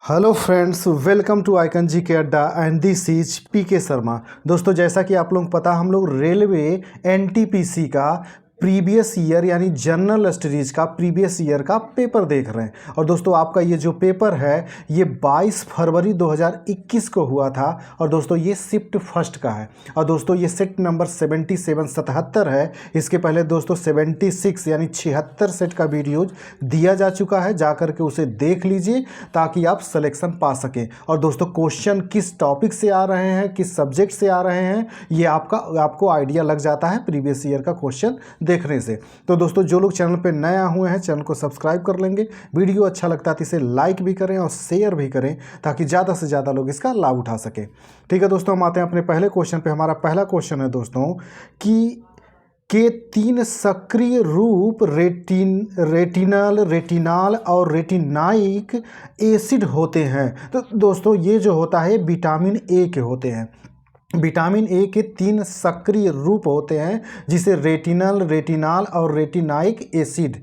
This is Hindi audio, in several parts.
Hello friends, welcome to icon G K adda and this is P के शर्मा। दोस्तों, जैसा कि आप लोगों को पता, हम लोग रेलवे एनटीपीसी का प्रीवियस ईयर यानी जनरल स्टडीज़ का प्रीवियस ईयर का पेपर देख रहे हैं। और दोस्तों, आपका ये जो पेपर है ये 22 फरवरी 2021 को हुआ था। और दोस्तों, ये शिफ्ट फर्स्ट का है। और दोस्तों, ये सेट नंबर 77 है। इसके पहले दोस्तों 76 यानी 76 सेट का वीडियोज दिया जा चुका है, जा करके उसे देख लीजिए ताकि आप सिलेक्शन पा सकें। और दोस्तों, क्वेश्चन किस टॉपिक से आ रहे हैं, किस सब्जेक्ट से आ रहे हैं, ये आपको आइडिया लग जाता है प्रीवियस ईयर का क्वेश्चन देखने से। तो दोस्तों, जो लोग चैनल पे नए हुए हैं चैनल को सब्सक्राइब कर लेंगे। वीडियो अच्छा लगता है तो इसे लाइक भी करें और शेयर भी करें ताकि ज़्यादा से ज़्यादा लोग इसका लाभ उठा सकें। ठीक है दोस्तों, हम आते हैं अपने पहले क्वेश्चन पे। हमारा पहला क्वेश्चन है दोस्तों कि के 3 सक्रिय रूप रेटिनल और रेटिनाइक एसिड होते हैं। तो दोस्तों, ये जो होता है विटामिन ए के होते हैं। विटामिन ए के 3 सक्रिय रूप होते हैं जिसे रेटिनल और रेटिनाइक एसिड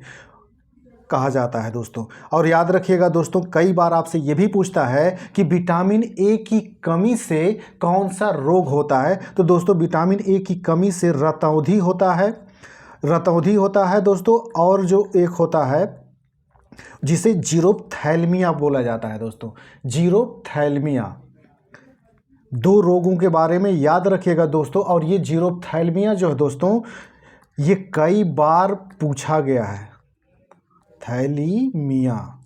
कहा जाता है दोस्तों। और याद रखिएगा दोस्तों, कई बार आपसे ये भी पूछता है कि विटामिन ए की कमी से कौन सा रोग होता है। तो दोस्तों, विटामिन ए की कमी से रतौंधी होता है दोस्तों। और जो एक होता है जिसे जीरोप्थैल्मिया बोला जाता है दोस्तों, जीरोप्थैल्मिया। 2 रोगों के बारे में याद रखिएगा दोस्तों। और ये जीरोप्थैल्मिया जो है दोस्तों, ये कई बार पूछा गया है। थैलीमिया,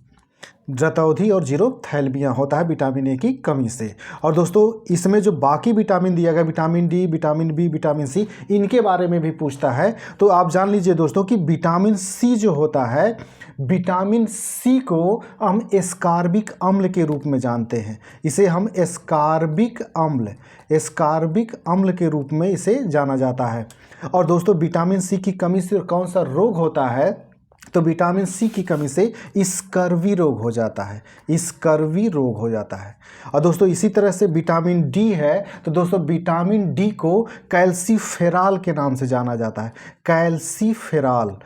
रतौंधी और जीरोप्थैल्मिया होता है विटामिन ए की कमी से। और दोस्तों, इसमें जो बाकी विटामिन दिया गया, vitamin D, vitamin B, vitamin C, इनके बारे में भी पूछता है। तो आप जान लीजिए दोस्तों कि विटामिन सी जो होता है, विटामिन सी को हम एस्कॉर्बिक अम्ल के रूप में जानते हैं। इसे हम एस्कॉर्बिक अम्ल के रूप में इसे जाना जाता है। और दोस्तों, विटामिन सी की कमी से कौन सा रोग होता है? तो विटामिन सी की कमी से स्कर्वी रोग हो जाता है। और दोस्तों, इसी तरह से विटामिन डी है। तो दोस्तों, विटामिन डी को कैल्सीफेरॉल के नाम से जाना जाता है। कैल्सीफेरॉल।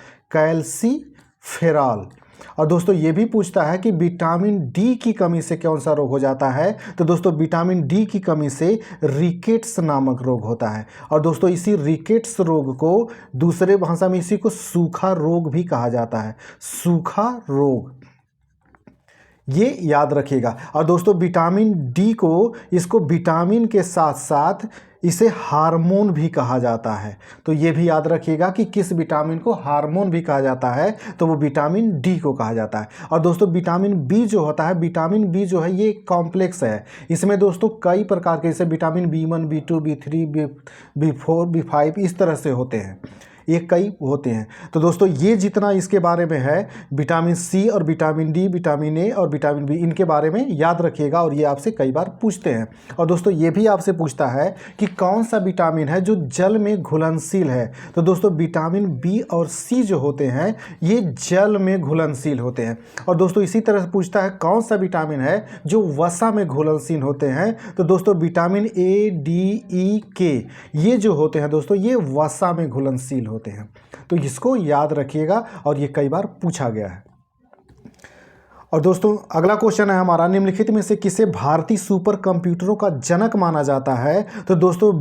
और दोस्तों, ये भी पूछता है कि विटामिन डी की कमी से कौन सा रोग हो जाता है। तो दोस्तों, विटामिन डी की कमी से रिकेट्स नामक रोग होता है। और दोस्तों, इसी रिकेट्स रोग को दूसरे भाषा में इसी को सूखा रोग भी कहा जाता है। सूखा रोग, ये याद रखिएगा। और दोस्तों, विटामिन डी को इसको विटामिन के साथ साथ इसे हार्मोन भी कहा जाता है। तो ये भी याद रखिएगा कि किस विटामिन को हार्मोन भी कहा जाता है, तो वो विटामिन डी को कहा जाता है। और दोस्तों, विटामिन बी जो होता है, विटामिन बी जो है ये कॉम्प्लेक्स है। इसमें दोस्तों कई प्रकार के, जैसे vitamin B1, B2, B3, B4, B5 इस तरह से होते हैं। ये कई होते हैं। तो दोस्तों, ये जितना इसके बारे में है, विटामिन सी और विटामिन डी, विटामिन ए और विटामिन बी, इनके बारे में याद रखिएगा। और ये आपसे कई बार पूछते हैं। और दोस्तों, ये भी आपसे पूछता है कि कौन सा विटामिन है जो जल में घुलनशील है। तो दोस्तों, विटामिन बी और सी जो होते हैं ये जल में घुलनशील होते हैं। और दोस्तों, इसी तरह से पूछता है कौन सा विटामिन है जो वसा में घुलनशील होते हैं। तो दोस्तों, विटामिन ए, डी, ई, के, ये जो होते हैं दोस्तों, ये वसा में घुलनशील होते हैं। तो इसको याद रखिएगा और ये कई बार पूछा गया है। और दोस्तों, अगला क्वेश्चन है हमारा, निम्नलिखित में से किसे भारतीय सुपर कंप्यूटरों का जनक माना जाता है। तो दोस्तों,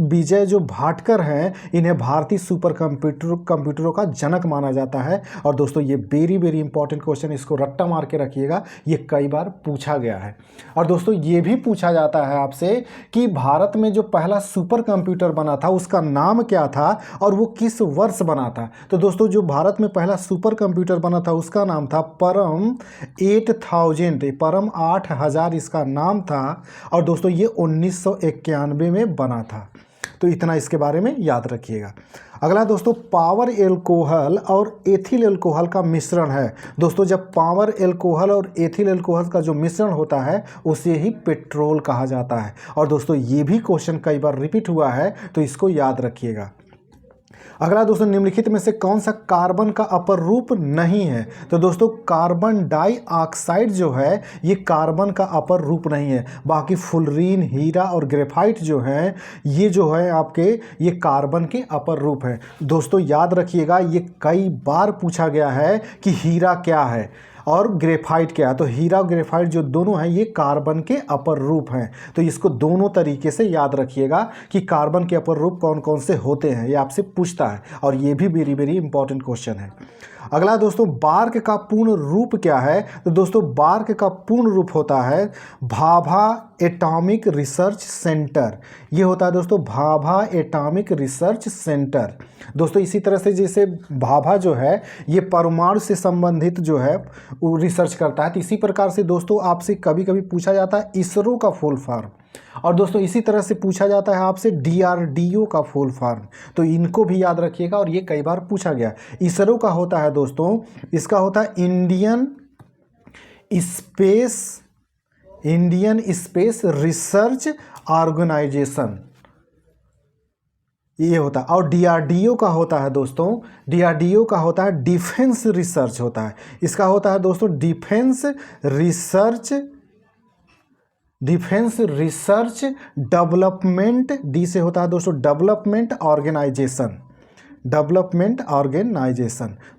विजय जो भाटकर हैं, इन्हें भारतीय सुपर कंप्यूटरों का जनक माना जाता है। और दोस्तों, ये वेरी इंपॉर्टेंट क्वेश्चन, इसको रट्टा मार के रखिएगा, ये कई बार पूछा गया है। और दोस्तों, ये भी पूछा जाता है आपसे कि भारत में जो पहला सुपर कंप्यूटर बना था उसका नाम क्या था और वो किस वर्ष बना था। तो दोस्तों, जो भारत में पहला सुपर कंप्यूटर बना था उसका नाम था परम 8000 इसका नाम था। और दोस्तों, ये 1991 में बना था। तो इतना इसके बारे में याद रखिएगा। अगला दोस्तों, पावर एल्कोहल और एथिल एल्कोहल का मिश्रण है। दोस्तों, जब पावर एल्कोहल और एथिल एल्कोहल का जो मिश्रण होता है उसे ही पेट्रोल कहा जाता है। और दोस्तों, ये भी क्वेश्चन कई बार रिपीट हुआ है, तो इसको याद रखिएगा। अगला दोस्तों, निम्नलिखित में से कौन सा कार्बन का अपर रूप नहीं है। तो दोस्तों, कार्बन डाइऑक्साइड जो है ये कार्बन का अपर रूप नहीं है। बाकी फुलरीन, हीरा और ग्रेफाइट जो है ये जो है आपके ये कार्बन के अपर रूप हैं। दोस्तों, याद रखिएगा, ये कई बार पूछा गया है कि हीरा क्या है। और ग्रेफाइट क्या है, तो हीरा और ग्रेफाइट जो दोनों हैं ये कार्बन के अपर रूप हैं। तो इसको दोनों तरीके से याद रखिएगा कि कार्बन के अपर रूप कौन कौन से होते हैं, ये आपसे पूछता है और ये भी वेरी वेरी इंपॉर्टेंट क्वेश्चन है। अगला दोस्तों, बार्क का पूर्ण रूप क्या है, तो दोस्तों बार्क का पूर्ण रूप होता है भाभा एटॉमिक रिसर्च सेंटर। ये होता है दोस्तों भाभा एटॉमिक रिसर्च सेंटर। दोस्तों इसी तरह से जैसे भाभा जो है ये परमाणु से संबंधित जो है वो रिसर्च करता है, तो इसी प्रकार से दोस्तों आपसे कभी कभी पूछा जाता है इसरो का फुल फॉर्म, और दोस्तों इसी तरह से पूछा जाता है आपसे DRDO का फुल फॉर्म। तो इनको भी याद रखिएगा और ये कई बार पूछा गया। इसरो का होता है दोस्तों, इसका होता है इंडियन स्पेस रिसर्च ऑर्गेनाइजेशन, ये होता है। और DRDO का होता है दोस्तों, DRDO का होता है डिफेंस रिसर्च होता है। इसका होता है दोस्तों डिफेंस रिसर्च डेवलपमेंट, डी से होता है दोस्तों डेवलपमेंट ऑर्गेनाइजेशन।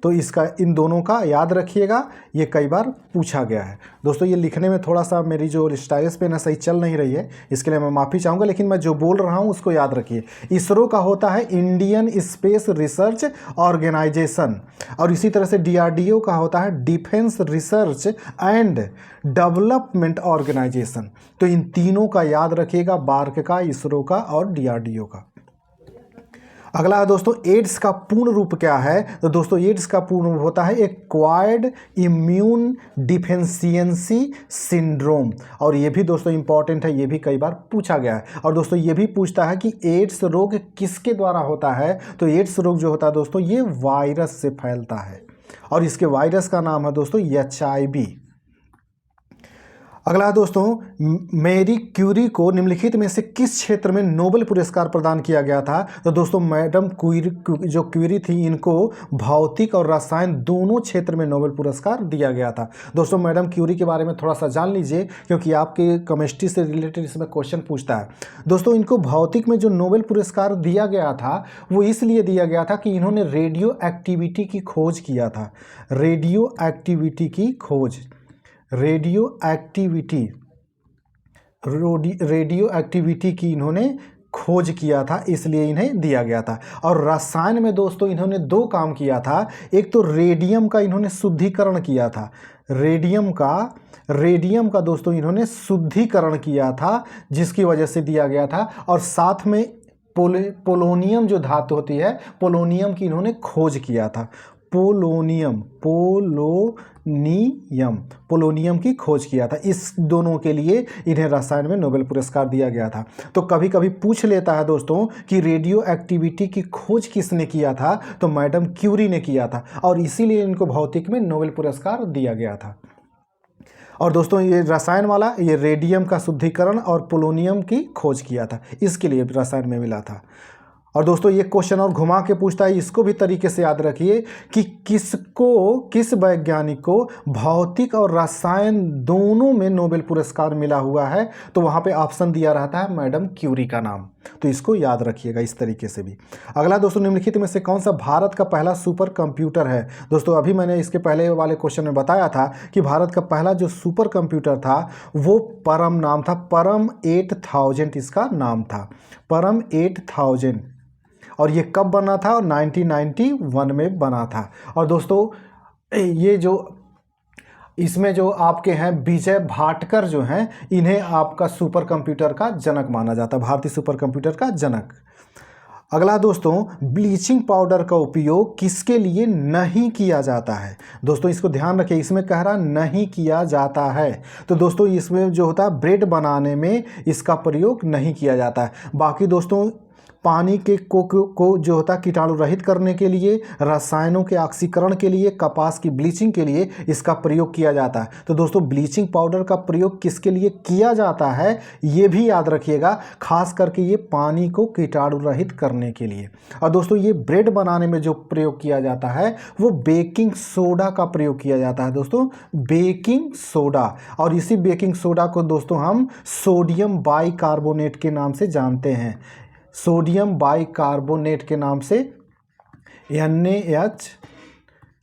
तो इसका इन दोनों का याद रखिएगा, ये कई बार पूछा गया है। दोस्तों ये लिखने में थोड़ा सा मेरी जो स्टाइलस पेन है सही चल नहीं रही है, इसके लिए मैं माफ़ी चाहूँगा, लेकिन मैं जो बोल रहा हूँ उसको याद रखिए। इसरो का होता है इंडियन स्पेस रिसर्च ऑर्गेनाइजेशन, और इसी तरह से DRDO का होता है defence research and development organisation. तो इन तीनों का याद रखिएगा, बार्क का, इसरो का और DRDO का। अगला है दोस्तों एड्स का पूर्ण रूप क्या है, तो दोस्तों एड्स का पूर्ण रूप होता है एक्वायर्ड इम्यून डिफिशियंसी सिंड्रोम, और ये भी दोस्तों इंपॉर्टेंट है, ये भी कई बार पूछा गया है। और दोस्तों ये भी पूछता है कि एड्स रोग किसके द्वारा होता है, तो एड्स रोग जो होता है दोस्तों ये वायरस से फैलता है, और इसके वायरस का नाम है दोस्तों HIV। अगला है दोस्तों मैरी क्यूरी को निम्नलिखित में से किस क्षेत्र में नोबेल पुरस्कार प्रदान किया गया था, तो दोस्तों मैडम क्यूरी थी, इनको भौतिक और रसायन दोनों क्षेत्र में नोबेल पुरस्कार दिया गया था। दोस्तों मैडम क्यूरी के बारे में थोड़ा सा जान लीजिए, क्योंकि आपके केमिस्ट्री से रिलेटेड इसमें क्वेश्चन पूछता है। दोस्तों इनको भौतिक में जो नोबेल पुरस्कार दिया गया था वो इसलिए दिया गया था कि इन्होंने रेडियो एक्टिविटी की खोज किया था, रेडियो एक्टिविटी की इन्होंने खोज किया था, इसलिए इन्हें दिया गया था। और रसायन में दोस्तों इन्होंने दो काम किया था, एक तो रेडियम का इन्होंने शुद्धिकरण किया था, रेडियम का दोस्तों इन्होंने शुद्धिकरण किया था, जिसकी वजह से दिया गया था। और साथ में पोलोनियम जो धातु होती है, पोलोनियम की इन्होंने खोज किया था, पोलोनियम की खोज किया था। इस दोनों के लिए इन्हें रसायन में नोबेल पुरस्कार दिया गया था। तो कभी कभी पूछ लेता है दोस्तों कि रेडियो एक्टिविटी की खोज किसने किया था, तो मैडम क्यूरी ने किया था, और इसीलिए इनको भौतिक में नोबेल पुरस्कार दिया गया था। और दोस्तों ये रसायन वाला, ये रेडियम का शुद्धिकरण और पोलोनियम की खोज किया था, इसके लिए रसायन में मिला था। और दोस्तों ये क्वेश्चन और घुमा के पूछता है, इसको भी तरीके से याद रखिए कि किस वैज्ञानिक को भौतिक और रसायन दोनों में नोबेल पुरस्कार मिला हुआ है, तो वहाँ पे ऑप्शन दिया रहता है मैडम क्यूरी का नाम, तो इसको याद रखिएगा इस तरीके से भी। अगला दोस्तों निम्नलिखित में से कौन सा भारत का पहला सुपर कंप्यूटर है, दोस्तों अभी मैंने इसके पहले वाले क्वेश्चन में बताया था कि भारत का पहला जो सुपर कंप्यूटर था वो परम नाम था, परम 8000 इसका नाम था, परम 8000। और ये कब बना था, और 1991 में बना था। और दोस्तों ये जो इसमें जो आपके हैं विजय भाटकर जो हैं, इन्हें आपका सुपर कंप्यूटर का जनक माना जाता है, भारतीय सुपर कंप्यूटर का जनक। अगला दोस्तों ब्लीचिंग पाउडर का उपयोग किसके लिए नहीं किया जाता है, दोस्तों इसको ध्यान रखिए, इसमें कह रहा नहीं किया जाता है। तो दोस्तों इसमें जो होता है ब्रेड बनाने में इसका प्रयोग नहीं किया जाता है। बाकी दोस्तों पानी के को जो होता है कीटाणु रहित करने के लिए, रसायनों के ऑक्सीकरण के लिए, कपास की ब्लीचिंग के लिए इसका प्रयोग किया जाता है। तो दोस्तों ब्लीचिंग पाउडर का प्रयोग किसके लिए किया जाता है ये भी याद रखिएगा, खास करके ये पानी को कीटाणु रहित करने के लिए। और दोस्तों ये ब्रेड बनाने में जो प्रयोग किया जाता है वो बेकिंग सोडा का प्रयोग किया जाता है, दोस्तों बेकिंग सोडा। और इसी बेकिंग सोडा को दोस्तों हम सोडियम बाइकार्बोनेट के नाम से जानते हैं, सोडियम बाइकार्बोनेट के नाम से NaHCl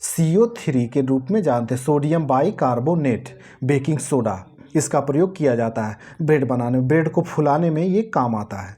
CO3 के रूप में जानते हैं। सोडियम बाइकार्बोनेट, बेकिंग सोडा, इसका प्रयोग किया जाता है ब्रेड बनाने में, ब्रेड को फुलाने में ये काम आता है।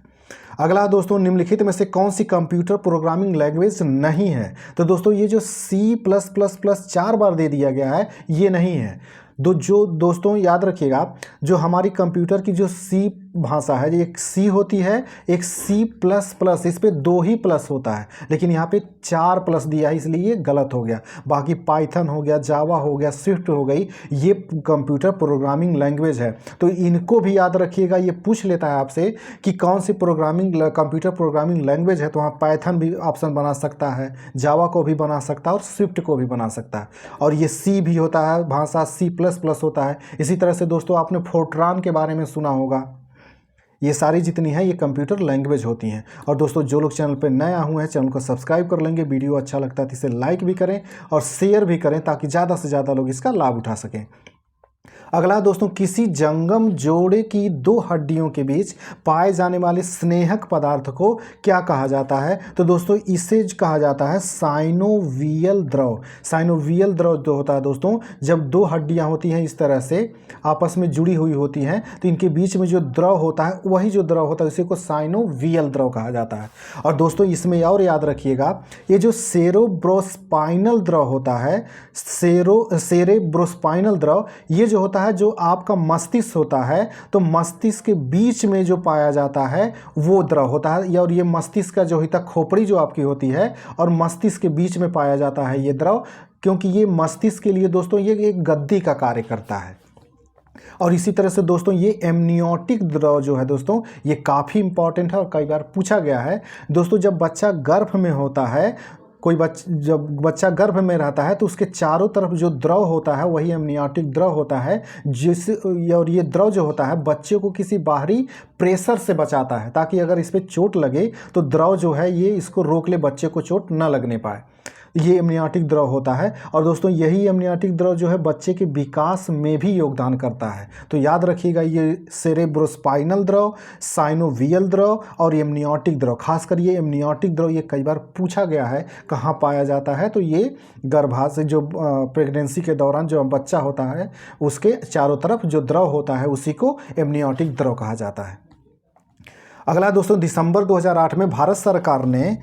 अगला दोस्तों, निम्नलिखित में से कौन सी कंप्यूटर प्रोग्रामिंग लैंग्वेज नहीं है? तो दोस्तों ये जो C+++ 4 बार दे दिया गया है, ये नहीं है। जो दोस्तों याद रखिएगा, जो हमारी कंप्यूटर की जो C भाषा है, एक C होती है, एक C++, इस पे 2 ही प्लस होता है, लेकिन यहाँ पे 4 प्लस दिया है, इसलिए ये गलत हो गया। बाकी पाइथन हो गया, जावा हो गया, स्विफ्ट हो गई, ये कंप्यूटर प्रोग्रामिंग लैंग्वेज है। तो इनको भी याद रखिएगा। ये पूछ लेता है आपसे कि कौन सी कंप्यूटर प्रोग्रामिंग लैंग्वेज है, तो वहाँ पाइथन भी ऑप्शन बना सकता है, जावा को भी बना सकता है और स्विफ्ट को भी बना सकता है। और ये C भी होता है, भाषा C++ होता है। इसी तरह से दोस्तों आपने फोर्ट्रान के बारे में सुना होगा। ये सारी जितनी है ये कंप्यूटर लैंग्वेज होती हैं। और दोस्तों जो लोग चैनल पर नए हुए हैं, चैनल को सब्सक्राइब कर लेंगे। वीडियो अच्छा लगता है तो इसे लाइक भी करें और शेयर भी करें, ताकि ज़्यादा से ज़्यादा लोग इसका लाभ उठा सकें। अगला दोस्तों, किसी जंगम जोड़े की 2 हड्डियों के बीच पाए जाने वाले स्नेहक पदार्थ को क्या कहा जाता है? तो दोस्तों इसे कहा जाता है साइनोवियल द्रव। साइनोवियल द्रव जो होता है दोस्तों, जब 2 हड्डियां होती हैं इस तरह से आपस में जुड़ी हुई होती हैं, तो इनके बीच में जो द्रव होता है, वही जो द्रव होता है उसी को साइनोवियल द्रव कहा जाता है। और दोस्तों इसमें और याद रखिएगा, ये जो सेरेब्रोस्पाइनल द्रव होता है, सेरेब्रोस्पाइनल द्रव, ये जो होता है, जो आपका मस्तिष्क होता है, तो मस्तिष्क के बीच में जो पाया जाता है वो द्रव होता है। और ये मस्तिष्क का जो होता है, खोपड़ी जो आपकी होती है और मस्तिष्क के बीच में पाया जाता है ये द्रव, क्योंकि ये मस्तिष्क के लिए दोस्तों ये एक गद्दी का कार्य करता है। और इसी तरह से दोस्तों ये एमनियोटिक द्रव जो है दोस्तों, ये काफ़ी इंपॉर्टेंट है और कई बार पूछा गया है। दोस्तों जब बच्चा गर्भ में होता है, जब बच्चा गर्भ में रहता है, तो उसके चारों तरफ जो द्रव होता है वही एमनियोटिक द्रव होता है, और ये द्रव जो होता है बच्चे को किसी बाहरी प्रेशर से बचाता है, ताकि अगर इस पर चोट लगे तो द्रव जो है ये इसको रोक ले, बच्चे को चोट न लगने पाए। ये एमनियोटिक द्रव होता है। और दोस्तों यही एमनियोटिक द्रव जो है बच्चे के विकास में भी योगदान करता है। तो याद रखिएगा, ये सेरेब्रोस्पाइनल द्रव, साइनोवियल द्रव और एमनियोटिक द्रव, खासकर ये एमनियोटिक द्रव ये कई बार पूछा गया है कहाँ पाया जाता है। तो ये गर्भाशय जो प्रेगनेंसी के दौरान जो बच्चा होता है उसके चारों तरफ जो द्रव होता है उसी को एमनियोटिक द्रव कहा जाता है। अगला दोस्तों, दिसंबर 2008 में भारत सरकार ने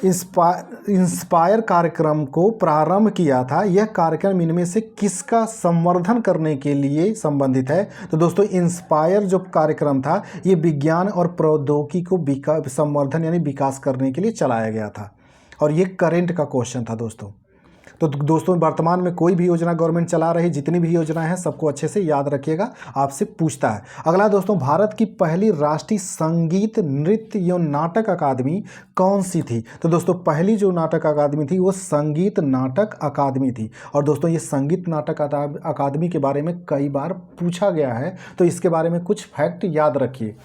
इंस्पायर कार्यक्रम को प्रारंभ किया था। यह कार्यक्रम इनमें से किसका संवर्धन करने के लिए संबंधित है? तो दोस्तों इंस्पायर जो कार्यक्रम था ये विज्ञान और प्रौद्योगिकी को संवर्धन यानी विकास करने के लिए चलाया गया था। और ये करेंट का क्वेश्चन था दोस्तों। तो दोस्तों वर्तमान में कोई भी योजना गवर्नमेंट चला रही, जितनी भी योजनाएं हैं सबको अच्छे से याद रखिएगा, आपसे पूछता है। अगला दोस्तों, भारत की पहली राष्ट्रीय संगीत नृत्य एवं नाटक अकादमी कौन सी थी? तो दोस्तों पहली जो नाटक अकादमी थी वो संगीत नाटक अकादमी थी। और दोस्तों ये संगीत नाटक अकादमी के बारे में कई बार पूछा गया है, तो इसके बारे में कुछ फैक्ट याद रखिए।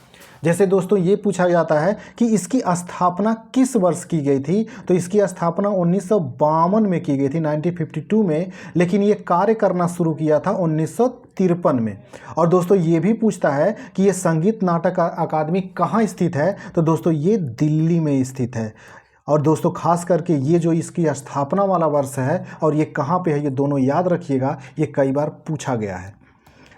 जैसे दोस्तों ये पूछा जाता है कि इसकी स्थापना किस वर्ष की गई थी? तो इसकी स्थापना 1952 में की गई थी, 1952 में, लेकिन ये कार्य करना शुरू किया था 1953 में। और दोस्तों ये भी पूछता है कि ये संगीत नाटक अकादमी कहाँ स्थित है? तो दोस्तों ये दिल्ली में स्थित है। और दोस्तों खास करके ये जो इसकी स्थापना वाला वर्ष है और ये कहाँ पे है, ये दोनों याद रखिएगा, ये कई बार पूछा गया है।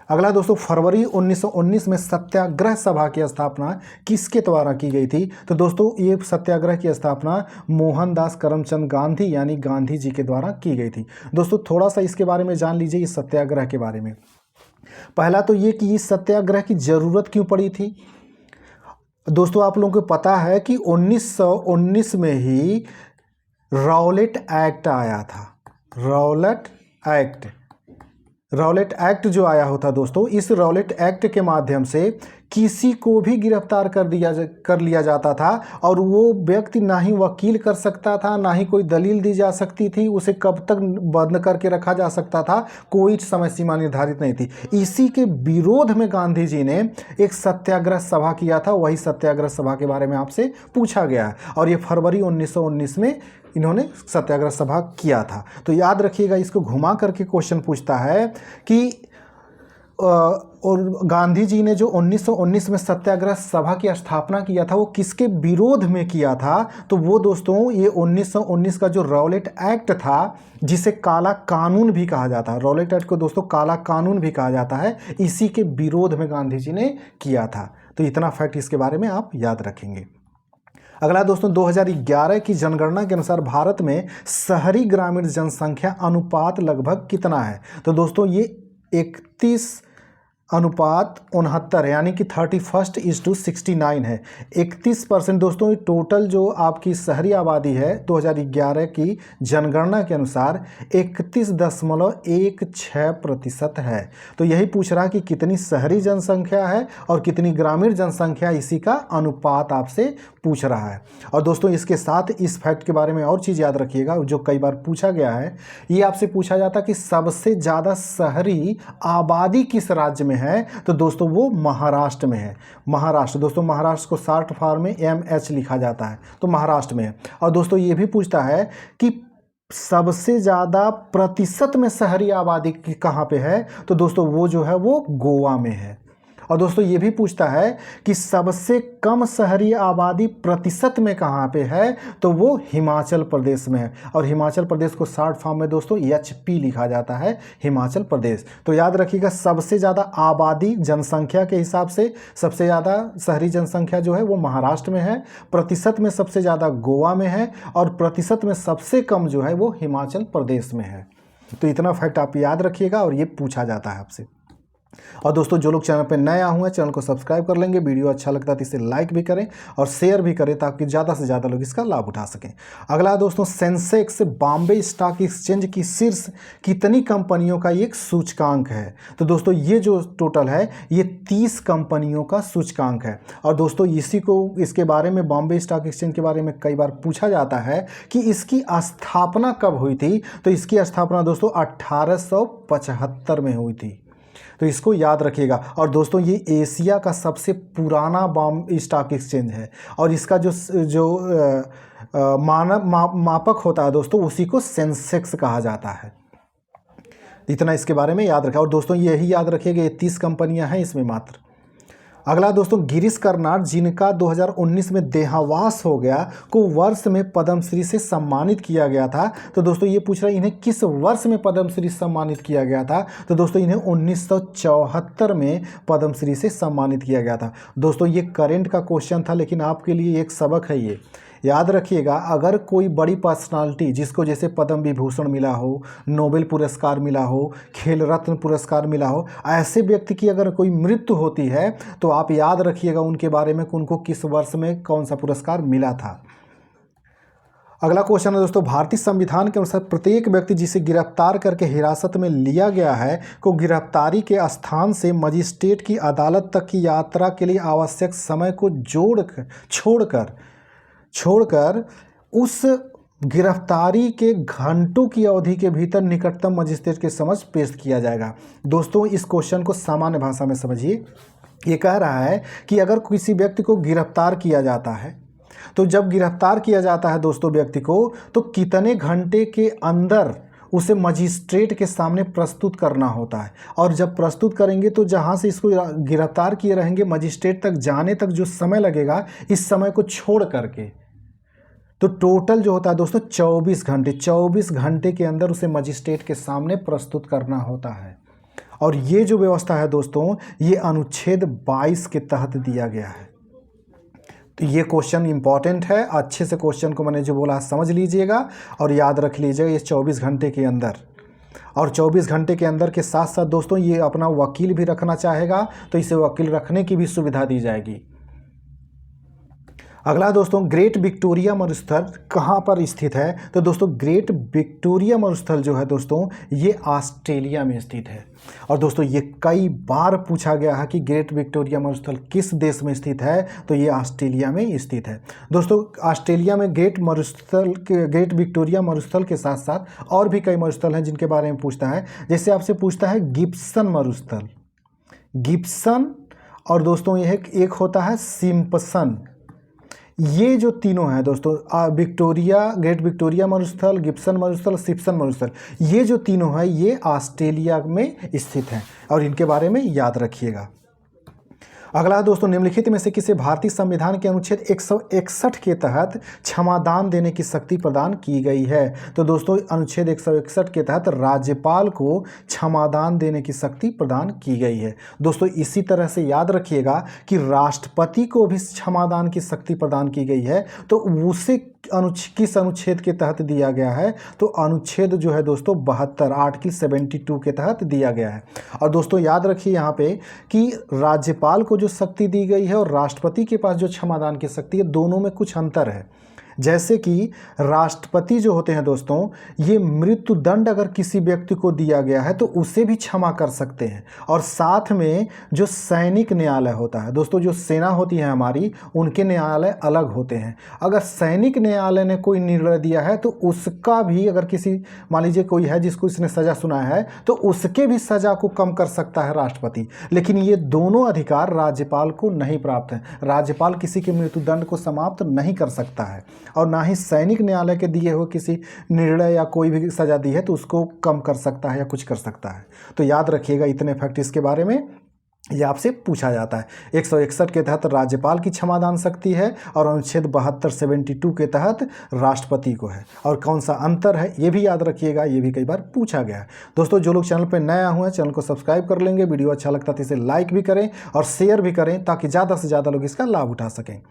अगला दोस्तों, फरवरी 1919 में सत्याग्रह सभा की स्थापना किसके द्वारा की गई थी? तो दोस्तों ये सत्याग्रह की स्थापना मोहनदास करमचंद गांधी यानी गांधी जी के द्वारा की गई थी। दोस्तों थोड़ा सा इसके बारे में जान लीजिए, इस सत्याग्रह के बारे में। पहला तो ये कि इस सत्याग्रह की ज़रूरत क्यों पड़ी थी? दोस्तों आप लोगों को पता है कि 1919 में ही रॉलेट एक्ट आया था। रॉलेट एक्ट जो आया होता दोस्तों, इस रॉलेट एक्ट के माध्यम से किसी को भी गिरफ्तार कर लिया जाता था, और वो व्यक्ति ना ही वकील कर सकता था, ना ही कोई दलील दी जा सकती थी, उसे कब तक बंद करके रखा जा सकता था, कोई समय सीमा निर्धारित नहीं थी। इसी के विरोध में गांधी जी ने एक सत्याग्रह सभा किया था। वही सत्याग्रह सभा के बारे में आपसे पूछा गया है, और ये फरवरी 1919 में इन्होंने सत्याग्रह सभा किया था। तो याद रखिएगा, इसको घुमा करके क्वेश्चन पूछता है कि और गांधी जी ने जो 1919 में सत्याग्रह सभा की स्थापना किया था वो किसके विरोध में किया था? तो वो दोस्तों ये 1919 का जो रॉलेट एक्ट था जिसे काला कानून भी कहा जाता है, रॉलेट एक्ट को दोस्तों काला कानून भी कहा जाता है, इसी के विरोध में गांधी जी ने किया था। तो इतना फैक्ट इसके बारे में आप याद रखेंगे। अगला दोस्तों 2011 की जनगणना के अनुसार भारत में शहरी ग्रामीण जनसंख्या अनुपात लगभग कितना है? तो दोस्तों ये 31:69 है, यानी कि 31:69 है। 31% दोस्तों टोटल जो आपकी शहरी आबादी है 2011 की जनगणना के अनुसार 31.16% है। तो यही पूछ रहा है कि कितनी शहरी जनसंख्या है और कितनी ग्रामीण जनसंख्या, इसी का अनुपात आपसे पूछ रहा है। और दोस्तों इसके साथ इस फैक्ट के बारे में और चीज़ याद रखिएगा जो कई बार पूछा गया है, ये आपसे पूछा जाता है कि सबसे ज़्यादा शहरी आबादी किस राज्य में है? तो दोस्तों वो महाराष्ट्र में है। महाराष्ट्र दोस्तों, महाराष्ट्र को शॉर्ट फॉर्म में MH लिखा जाता है, तो महाराष्ट्र में है। और दोस्तों ये भी पूछता है कि सबसे ज़्यादा प्रतिशत में शहरी आबादी कहाँ पे है? तो दोस्तों वो जो है वो गोवा में है। और दोस्तों ये भी पूछता है कि सबसे कम शहरी आबादी प्रतिशत में कहाँ पे है? तो वो हिमाचल प्रदेश में है। और हिमाचल प्रदेश को शॉर्ट फॉर्म में दोस्तों HP लिखा जाता है, हिमाचल प्रदेश। तो याद रखिएगा सबसे ज़्यादा आबादी जनसंख्या के हिसाब से सबसे ज़्यादा शहरी जनसंख्या जो है वो महाराष्ट्र में है, प्रतिशत में सबसे ज़्यादा गोवा में है और प्रतिशत में सबसे कम जो है वो हिमाचल प्रदेश में है। तो इतना फैक्ट आप याद रखिएगा और ये पूछा जाता है आपसे। और दोस्तों जो लोग चैनल पर नए आए हैं चैनल को सब्सक्राइब कर लेंगे, वीडियो अच्छा लगता है तो इसे लाइक भी करें और शेयर भी करें ताकि ज़्यादा से ज़्यादा लोग इसका लाभ उठा सकें। अगला दोस्तों सेंसेक्स बॉम्बे स्टॉक एक्सचेंज की शीर्ष कितनी कंपनियों का एक सूचकांक है? तो दोस्तों ये जो टोटल है ये 30 कंपनियों का सूचकांक है। और दोस्तों इसके बारे में बॉम्बे स्टॉक एक्सचेंज के बारे में कई बार पूछा जाता है कि इसकी स्थापना कब हुई थी? तो इसकी स्थापना दोस्तों 1875 में हुई थी। तो इसको याद रखिएगा। और दोस्तों ये एशिया का सबसे पुराना बॉम्बे स्टॉक एक्सचेंज है और इसका जो मापक होता है दोस्तों उसी को सेंसेक्स कहा जाता है। इतना इसके बारे में याद रखें। और दोस्तों यही याद रखिएगा ये 30 कंपनियां हैं इसमें मात्र। अगला दोस्तों गिरीश कर्नाड जिनका 2019 में देहावास हो गया को वर्ष में पद्मश्री से सम्मानित किया गया था। तो दोस्तों ये पूछ रहा है इन्हें किस वर्ष में पद्मश्री सम्मानित किया गया था? तो दोस्तों इन्हें 1974 में पद्मश्री से सम्मानित किया गया था। दोस्तों ये करंट का क्वेश्चन था लेकिन आपके लिए एक सबक है। ये याद रखिएगा अगर कोई बड़ी पर्सनालिटी जिसको जैसे पद्म विभूषण मिला हो, नोबेल पुरस्कार मिला हो, खेल रत्न पुरस्कार मिला हो, ऐसे व्यक्ति की अगर कोई मृत्यु होती है तो आप याद रखिएगा उनके बारे में कि उनको किस वर्ष में कौन सा पुरस्कार मिला था। अगला क्वेश्चन है दोस्तों भारतीय संविधान के अनुसार प्रत्येक व्यक्ति जिसे गिरफ्तार करके हिरासत में लिया गया है को गिरफ्तारी के स्थान से मजिस्ट्रेट की अदालत तक की यात्रा के लिए आवश्यक समय को छोड़कर उस गिरफ्तारी के घंटों की अवधि के भीतर निकटतम मजिस्ट्रेट के समक्ष पेश किया जाएगा। दोस्तों इस क्वेश्चन को सामान्य भाषा में समझिए। ये कह रहा है कि अगर किसी व्यक्ति को गिरफ्तार किया जाता है तो जब गिरफ्तार किया जाता है दोस्तों व्यक्ति को तो कितने घंटे के अंदर उसे मजिस्ट्रेट के सामने प्रस्तुत करना होता है। और जब प्रस्तुत करेंगे तो जहाँ से इसको गिरफ्तार किए रहेंगे मजिस्ट्रेट तक जाने तक जो समय लगेगा इस समय को छोड़ करके तो टोटल जो होता है दोस्तों 24 घंटे के अंदर उसे मजिस्ट्रेट के सामने प्रस्तुत करना होता है। और ये जो व्यवस्था है दोस्तों ये अनुच्छेद 22 के तहत दिया गया है। तो ये क्वेश्चन इंपॉर्टेंट है, अच्छे से क्वेश्चन को मैंने जो बोला समझ लीजिएगा और याद रख लीजिएगा ये 24 घंटे के अंदर। और 24 घंटे के अंदर के साथ साथ दोस्तों ये अपना वकील भी रखना चाहेगा तो इसे वकील रखने की भी सुविधा दी जाएगी। अगला दोस्तों ग्रेट विक्टोरिया मरुस्थल कहाँ पर स्थित है? तो दोस्तों ग्रेट विक्टोरिया मरुस्थल जो है दोस्तों ये ऑस्ट्रेलिया में स्थित है। और दोस्तों ये कई बार पूछा गया है कि ग्रेट विक्टोरिया मरुस्थल किस देश में स्थित है? तो ये ऑस्ट्रेलिया में स्थित है। दोस्तों ऑस्ट्रेलिया में ग्रेट विक्टोरिया मरुस्थल के साथ साथ और भी कई मरुस्थल हैं जिनके बारे में पूछता है। जैसे आपसे पूछता है गिब्सन मरुस्थल, गिब्सन, और दोस्तों यह एक होता है सिम्पसन। ये जो तीनों हैं दोस्तों, विक्टोरिया, ग्रेट विक्टोरिया मरुस्थल, गिब्सन मरुस्थल, सिप्सन मरुस्थल, ये जो तीनों हैं ये ऑस्ट्रेलिया में स्थित हैं और इनके बारे में याद रखिएगा। अगला है दोस्तों, निम्नलिखित में से किसे भारतीय संविधान के अनुच्छेद 161 के तहत क्षमादान देने की शक्ति प्रदान की गई है? तो दोस्तों अनुच्छेद 161 के तहत राज्यपाल को क्षमादान देने की शक्ति प्रदान की गई है। दोस्तों इसी तरह से याद रखिएगा कि राष्ट्रपति को भी क्षमादान की शक्ति प्रदान की गई है। तो उसे किस अनुच्छेद के तहत दिया गया है? तो अनुच्छेद जो है दोस्तों 72, आर्टिकल 72 के तहत दिया गया है। और दोस्तों याद रखिए यहाँ पे कि राज्यपाल को जो शक्ति दी गई है और राष्ट्रपति के पास जो क्षमादान की शक्ति है, दोनों में कुछ अंतर है। जैसे कि राष्ट्रपति जो होते हैं दोस्तों, ये मृत्यु दंड अगर किसी व्यक्ति को दिया गया है तो उसे भी क्षमा कर सकते हैं। और साथ में जो सैनिक न्यायालय होता है दोस्तों, जो सेना होती है हमारी, उनके न्यायालय अलग होते हैं। अगर सैनिक न्यायालय ने कोई निर्णय दिया है तो उसका भी, अगर किसी, मान लीजिए कोई है जिसको इसने सज़ा सुनाया है, तो उसके भी सज़ा को कम कर सकता है राष्ट्रपति। लेकिन ये दोनों अधिकार राज्यपाल को नहीं प्राप्त है। राज्यपाल किसी के मृत्यु दंड को समाप्त नहीं कर सकता है और ना ही सैनिक न्यायालय के दिए हुए किसी निर्णय या कोई भी सज़ा दी है तो उसको कम कर सकता है या कुछ कर सकता है। तो याद रखिएगा इतने फैक्ट इसके बारे में, ये आपसे पूछा जाता है। 161 के तहत राज्यपाल की क्षमादान शक्ति है और अनुच्छेद 72 72 के तहत राष्ट्रपति को है। और कौन सा अंतर है ये भी याद रखिएगा, ये भी कई बार पूछा गया है। दोस्तों जो लोग चैनल पर नए हुए हैं चैनल को सब्सक्राइब कर लेंगे, वीडियो अच्छा लगता है तो इसे लाइक भी करें और शेयर भी करें ताकि ज़्यादा से ज़्यादा लोग इसका लाभ उठा सकें।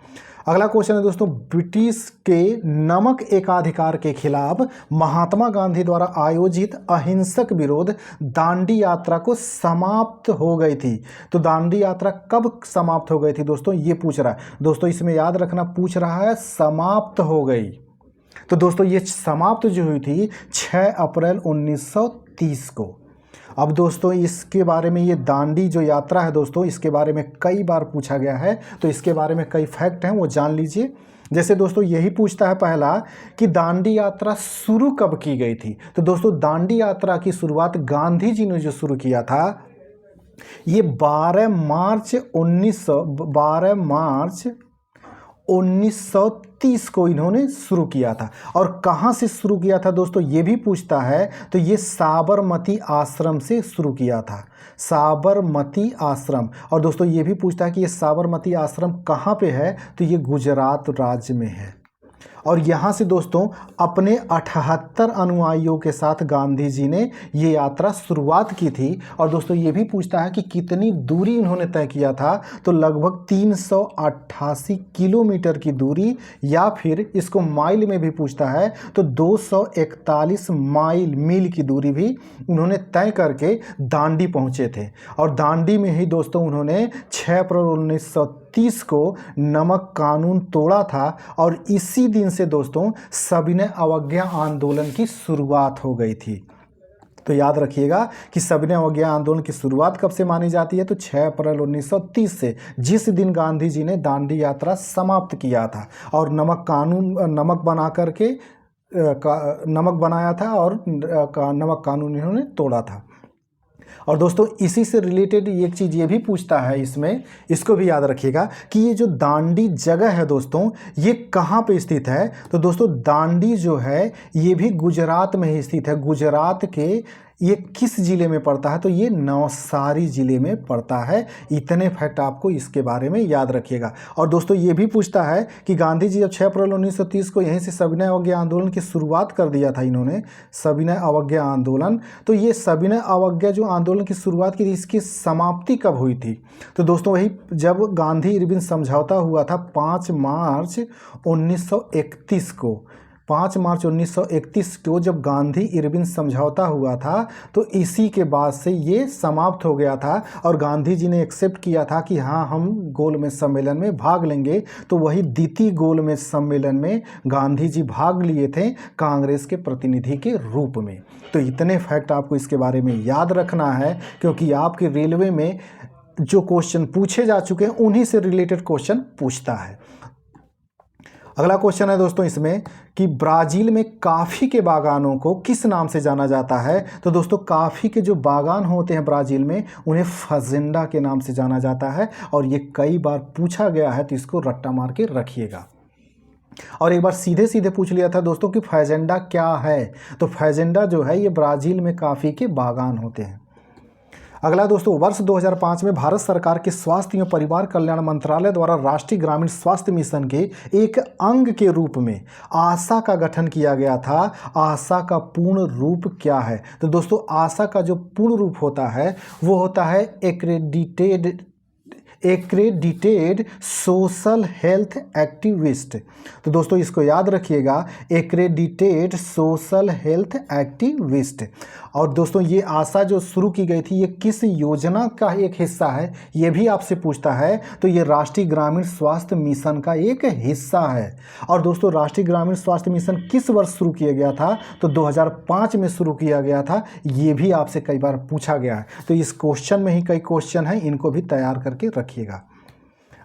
अगला क्वेश्चन है दोस्तों, ब्रिटिश के नमक एकाधिकार के खिलाफ महात्मा गांधी द्वारा आयोजित अहिंसक विरोध दांडी यात्रा को समाप्त हो गई थी। तो दांडी यात्रा कब समाप्त हो गई थी दोस्तों, ये पूछ रहा है। दोस्तों इसमें याद रखना, पूछ रहा है समाप्त हो गई। तो दोस्तों ये समाप्त जो हुई थी 6 अप्रैल 1930 को। अब दोस्तों इसके बारे में, ये दांडी जो यात्रा है दोस्तों, इसके बारे में कई बार पूछा गया है, तो इसके बारे में कई फैक्ट हैं वो जान लीजिए। जैसे दोस्तों यही पूछता है पहला कि दांडी यात्रा शुरू कब की गई थी। तो दोस्तों दांडी यात्रा की शुरुआत गांधी जी ने जो शुरू किया था, ये 12 मार्च 1930 को इन्होंने शुरू किया था। और कहाँ से शुरू किया था दोस्तों ये भी पूछता है, तो ये साबरमती आश्रम से शुरू किया था, साबरमती आश्रम। और दोस्तों ये भी पूछता है कि ये साबरमती आश्रम कहाँ पे है, तो ये गुजरात राज्य में है। और यहाँ से दोस्तों अपने 78 अनुयायियों के साथ गांधी जी ने ये यात्रा शुरुआत की थी। और दोस्तों ये भी पूछता है कि कितनी दूरी इन्होंने तय किया था, तो लगभग 388 किलोमीटर की दूरी, या फिर इसको माइल में भी पूछता है तो 241 मील की दूरी भी उन्होंने तय करके दांडी पहुँचे थे। और दांडी में ही दोस्तों उन्होंने 6 अप्रैल 1930 को नमक कानून तोड़ा था। और इसी दिन से दोस्तों सविनय अवज्ञा आंदोलन की शुरुआत हो गई थी। तो याद रखिएगा कि सविनय अवज्ञा आंदोलन की शुरुआत कब से मानी जाती है, तो 6 अप्रैल 1930 से, जिस दिन गांधी जी ने दांडी यात्रा समाप्त किया था और नमक बना करके नमक बनाया था और नमक कानून इन्होंने तोड़ा था। और दोस्तों इसी से रिलेटेड एक चीज़ ये भी पूछता है इसमें, इसको भी याद रखिएगा कि ये जो दांडी जगह है दोस्तों, ये कहाँ पे स्थित है। तो दोस्तों दांडी जो है ये भी गुजरात में ही स्थित है। गुजरात के ये किस ज़िले में पड़ता है, तो ये नवसारी ज़िले में पड़ता है। इतने फैक्ट आपको इसके बारे में याद रखिएगा। और दोस्तों ये भी पूछता है कि गांधी जी जब 6 अप्रैल 1930 को यहीं से सविनय अवज्ञा आंदोलन की शुरुआत कर दिया था इन्होंने, सविनय अवज्ञा आंदोलन, तो ये सविनय अवज्ञा जो आंदोलन की शुरुआत की थी, इसकी समाप्ति कब हुई थी। तो दोस्तों वही जब गांधी इरविन समझौता हुआ था 5 मार्च 1931 को। 5 मार्च 1931 को जब गांधी इरविन समझौता हुआ था, तो इसी के बाद से ये समाप्त हो गया था। और गांधी जी ने एक्सेप्ट किया था कि हाँ हम गोलमेज सम्मेलन में भाग लेंगे। तो वही द्वितीय गोलमेज सम्मेलन में गांधी जी भाग लिए थे कांग्रेस के प्रतिनिधि के रूप में। तो इतने फैक्ट आपको इसके बारे में याद रखना है, क्योंकि आपके रेलवे में जो क्वेश्चन पूछे जा चुके हैं उन्हीं से रिलेटेड क्वेश्चन पूछता है। अगला क्वेश्चन है दोस्तों इसमें कि ब्राज़ील में काफ़ी के बागानों को किस नाम से जाना जाता है। तो दोस्तों काफ़ी के जो बागान होते हैं ब्राज़ील में, उन्हें फजेंडा के नाम से जाना जाता है। और ये कई बार पूछा गया है, तो इसको रट्टा मार के रखिएगा। और एक बार सीधे सीधे पूछ लिया था दोस्तों कि फैजेंडा क्या है। तो फैजेंडा जो है ये ब्राज़ील में कॉफ़ी के बागान होते हैं। अगला दोस्तों, वर्ष 2005 में भारत सरकार के स्वास्थ्य एवं परिवार कल्याण मंत्रालय द्वारा राष्ट्रीय ग्रामीण स्वास्थ्य मिशन के एक अंग के रूप में आशा का गठन किया गया था। आशा का पूर्ण रूप क्या है? तो दोस्तों आशा का जो पूर्ण रूप होता है वो होता है एक्रेडिटेड सोशल हेल्थ एक्टिविस्ट। तो दोस्तों इसको याद रखिएगा, एक्रेडिटेड सोशल हेल्थ एक्टिविस्ट। और दोस्तों ये आशा जो शुरू की गई थी ये किस योजना का एक हिस्सा है, ये भी आपसे पूछता है। तो ये राष्ट्रीय ग्रामीण स्वास्थ्य मिशन का एक हिस्सा है। और दोस्तों राष्ट्रीय ग्रामीण स्वास्थ्य मिशन किस वर्ष शुरू किया गया था? तो 2005 में शुरू किया गया था। ये भी आपसे कई बार पूछा गया है। तो इस क्वेश्चन में ही कई क्वेश्चन हैं, इनको भी तैयार करके रखिएगा।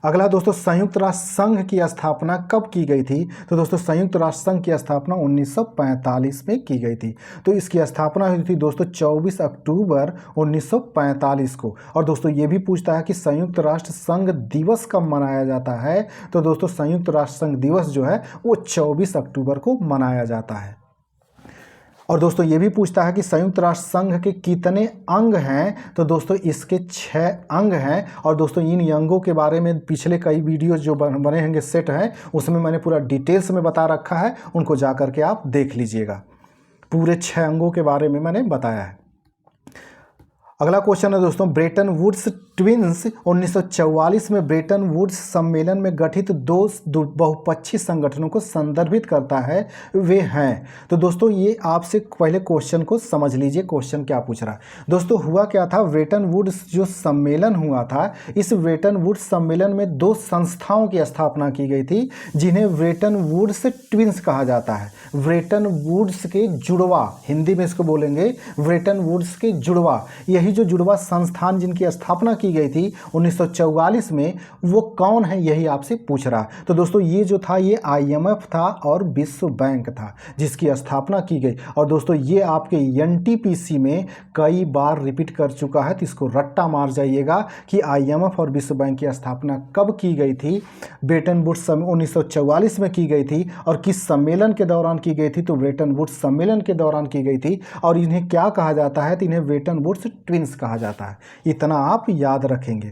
अगला दोस्तों, संयुक्त राष्ट्र संघ की स्थापना कब की गई थी? तो दोस्तों संयुक्त राष्ट्र संघ की स्थापना 1945 में की गई थी। तो इसकी स्थापना हुई थी दोस्तों 24 अक्टूबर 1945 को। और दोस्तों ये भी पूछता है कि संयुक्त राष्ट्र संघ दिवस कब मनाया जाता है? तो दोस्तों संयुक्त राष्ट्र संघ दिवस जो है वो 24 अक्टूबर को मनाया जाता है। और दोस्तों ये भी पूछता है कि संयुक्त राष्ट्र संघ के कितने अंग हैं? तो दोस्तों इसके 6 अंग हैं। और दोस्तों इन अंगों के बारे में पिछले कई वीडियोस जो बने होंगे सेट हैं, उसमें मैंने पूरा डिटेल्स में बता रखा है, उनको जा करके आप देख लीजिएगा। पूरे 6 अंगों के बारे में मैंने बताया है। अगला क्वेश्चन है दोस्तों, ब्रेटन वुड्स ट्विन्स 1944 में ब्रेटन वुड्स सम्मेलन में गठित दो बहुपक्षीय संगठनों को संदर्भित करता है, वे हैं। तो दोस्तों ये आपसे पहले क्वेश्चन को समझ लीजिए, क्वेश्चन क्या पूछ रहा है। दोस्तों हुआ क्या था, ब्रेटन वुड्स जो सम्मेलन हुआ था, इस ब्रेटन वुड्स सम्मेलन में 2 संस्थाओं की स्थापना की गई थी जिन्हें ब्रेटन वुड्स ट्विन्स कहा जाता है। ब्रेटन वुड्स के जुड़वा, हिंदी में इसको बोलेंगे ब्रेटन वुड्स के जुड़वा। यही जो जुड़वा संस्थान जिनकी स्थापना की गई थी 1944 में, वो कौन है यही आपसे पूछ रहा। तो दोस्तों ये जो था ये IMF था और विश्व बैंक था जिसकी स्थापना की गई। और दोस्तों ये आपके NTPC में कई बार रिपीट कर चुका है, तो इसको रट्टा मार जाइएगा कि IMF और विश्व बैंक की स्थापना कब की गई थी। ब्रेटन वुड्स 1944 में की गई थी। और किस सम्मेलन के दौरान की गई थी? तो ब्रेटन वुड्स सम्मेलन के दौरान की गई थी। और इन्हें क्या कहा जाता है? तो इन्हें ब्रेटन वुड्स ट्विन्स कहा जाता है। इतना आप याद रखेंगे।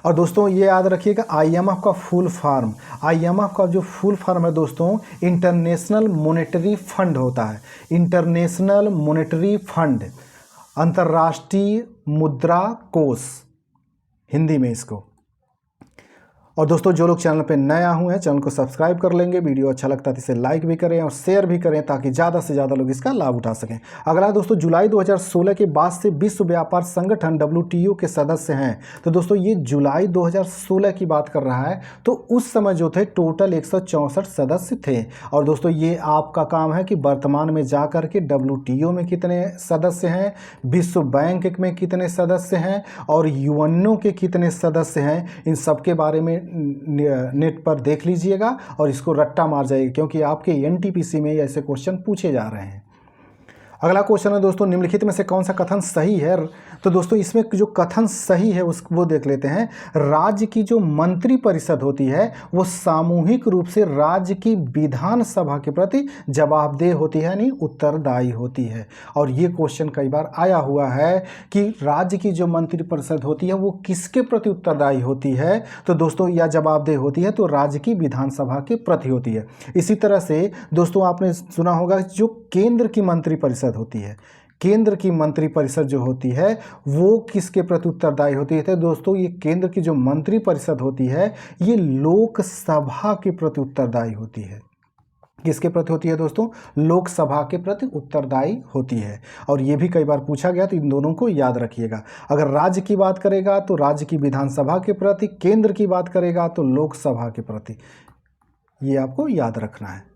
और दोस्तों ये याद रखिएगा IMF का फुल फॉर्म, IMF का जो फुल फॉर्म है दोस्तों, इंटरनेशनल मॉनेटरी फंड होता है। इंटरनेशनल मॉनेटरी फंड, अंतर्राष्ट्रीय मुद्रा कोष हिंदी में इसको। और दोस्तों जो लोग चैनल पे नया हुए हैं चैनल को सब्सक्राइब कर लेंगे, वीडियो अच्छा लगता है तो इसे लाइक भी करें और शेयर भी करें ताकि ज़्यादा से ज़्यादा लोग इसका लाभ उठा सकें। अगला दोस्तों, जुलाई 2016 के बाद से विश्व व्यापार संगठन WTO के सदस्य हैं। तो दोस्तों ये जुलाई 2016 की बात कर रहा है। तो उस समय जो थे टोटल 164 सदस्य थे। और दोस्तों ये आपका काम है कि वर्तमान में जा कर के WTO में कितने सदस्य हैं, विश्व बैंक में कितने सदस्य हैं और UNO के कितने सदस्य हैं, इन सब के बारे में नेट पर देख लीजिएगा और इसको रट्टा मार जाइए, क्योंकि आपके NTPC में ऐसे क्वेश्चन पूछे जा रहे हैं। अगला क्वेश्चन है दोस्तों, निम्नलिखित में से कौन सा कथन सही है? तो दोस्तों इसमें जो कथन सही है वो देख लेते हैं। राज्य की जो मंत्री परिषद होती है वो सामूहिक रूप से राज्य की विधानसभा के प्रति जवाबदेह होती है, यानी उत्तरदायी होती है। और ये क्वेश्चन कई बार आया हुआ है कि राज्य की जो मंत्री परिषद होती है वो किसके प्रति उत्तरदायी होती है? तो दोस्तों या जवाबदेह होती है तो राज्य की विधानसभा के प्रति होती है। इसी तरह से दोस्तों आपने सुना होगा जो केंद्र की मंत्री परिषद होती है, केंद्र की मंत्री परिषद जो होती है वो किसके प्रति उत्तरदायी होती है? तो दोस्तों ये केंद्र की जो मंत्री परिषद होती है ये लोकसभा के प्रति उत्तरदायी होती है। किसके प्रति होती है दोस्तों? लोकसभा के प्रति उत्तरदायी होती है। और ये भी कई बार पूछा गया, तो इन दोनों को याद रखिएगा। अगर राज्य की बात करेगा तो राज्य की विधानसभा के प्रति, केंद्र की बात करेगा तो लोकसभा के प्रति। ये आपको याद रखना है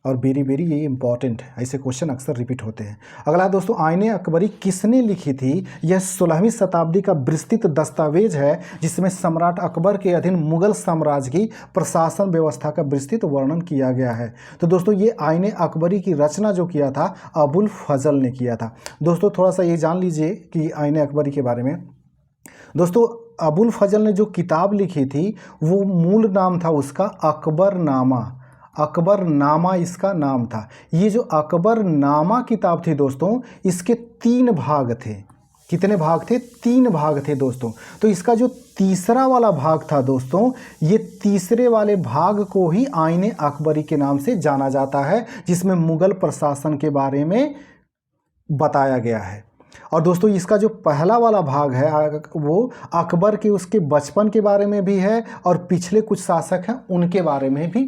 और वेरी वेरी ये इंपॉर्टेंट है, ऐसे क्वेश्चन अक्सर रिपीट होते हैं। अगला दोस्तों, आईने अकबरी किसने लिखी थी? यह 16वीं शताब्दी का विस्तृत दस्तावेज है जिसमें सम्राट अकबर के अधीन मुगल साम्राज्य की प्रशासन व्यवस्था का विस्तृत वर्णन किया गया है। तो दोस्तों ये आईने अकबरी की रचना जो किया था अबुल फजल ने किया था। दोस्तों थोड़ा सा ये जान लीजिए कि आईने अकबरी के बारे में। दोस्तों अबुल फजल ने जो किताब लिखी थी वो मूल नाम था उसका अकबरनामा। अकबरनामा इसका नाम था। ये जो अकबरनामा किताब थी दोस्तों, इसके 3 भाग थे। कितने भाग थे? 3 भाग थे दोस्तों। तो इसका जो तीसरा वाला भाग था दोस्तों, ये तीसरे वाले भाग को ही आईने अकबरी के नाम से जाना जाता है, जिसमें मुगल प्रशासन के बारे में बताया गया है। और दोस्तों इसका जो पहला वाला भाग है वो अकबर के उसके बचपन के बारे में भी है और पिछले कुछ शासक हैं उनके बारे में भी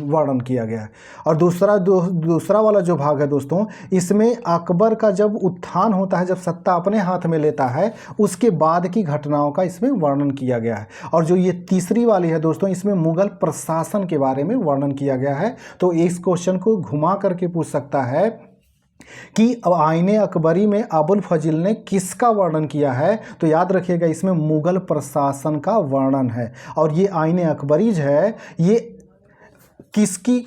वर्णन किया गया है। और दूसरा वाला जो भाग है दोस्तों, इसमें अकबर का जब उत्थान होता है, जब सत्ता अपने हाथ में लेता है, उसके बाद की घटनाओं का इसमें वर्णन किया गया है। और जो ये तीसरी वाली है दोस्तों, इसमें मुगल प्रशासन के बारे में वर्णन किया गया है। तो इस क्वेश्चन को घुमा करके पूछ सकता है कि आईने अकबरी में अबुल फजल ने किसका वर्णन किया है। तो याद रखिएगा इसमें मुगल प्रशासन का वर्णन है। और ये आईने अकबरी है, ये किसकी